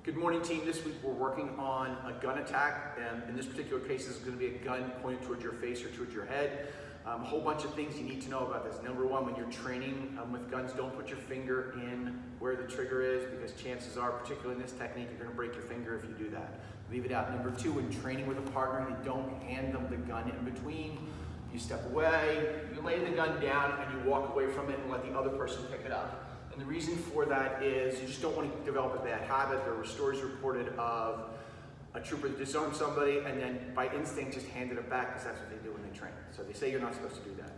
Good morning, team. This week we're working on a gun attack, and in this particular case, this is going to be a gun pointed towards your face or towards your head. A whole bunch of things you need to know about this. Number one, when you're training with guns, don't put your finger in where the trigger is, because chances are, particularly in this technique, you're going to break your finger if you do that. Leave it out. Number two, when training with a partner, you don't hand them the gun in between. You step away, you lay the gun down, and you walk away from it and let the other person pick it up. And the reason for that is you just don't want to develop a bad habit. There were stories reported of a trooper that disarmed somebody and then by instinct just handed it back because that's what they do when they train. So they say you're not supposed to do that.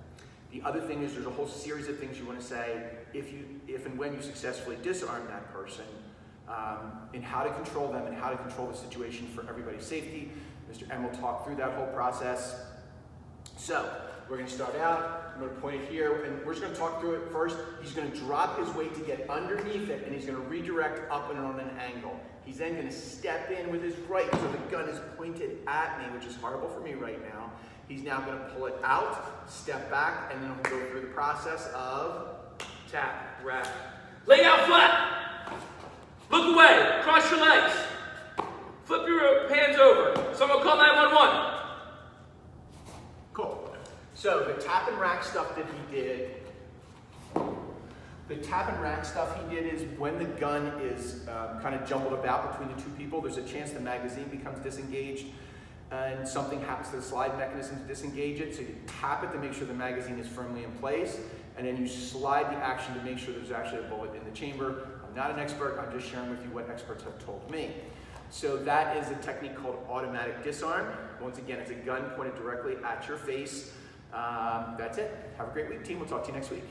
The other thing is there's a whole series of things you want to say if and when you successfully disarm that person, and how to control them and how to control the situation for everybody's safety. Mr. M will talk through that whole process. So we're going to start out. I'm going to point it here, and we're just going to talk through it first. He's going to drop his weight to get underneath it, and he's going to redirect up and on an angle. He's then going to step in with his right, so the gun is pointed at me, which is horrible for me right now. He's now going to pull it out, step back, and then he'll go through the process of tap, wrap. Lay down flat. Look away. Cross your legs. Flip your hands over. Someone call 911. Cool. So the tap and rack stuff that he did, is when the gun is kind of jumbled about between the two people, there's a chance the magazine becomes disengaged and something happens to the slide mechanism to disengage it. So you tap it to make sure the magazine is firmly in place, and then you slide the action to make sure there's actually a bullet in the chamber. I'm not an expert, I'm just sharing with you what experts have told me. So that is a technique called Automatic Disarm. Once again, it's a gun pointed directly at your face. That's it. Have a great week, team. We'll talk to you next week.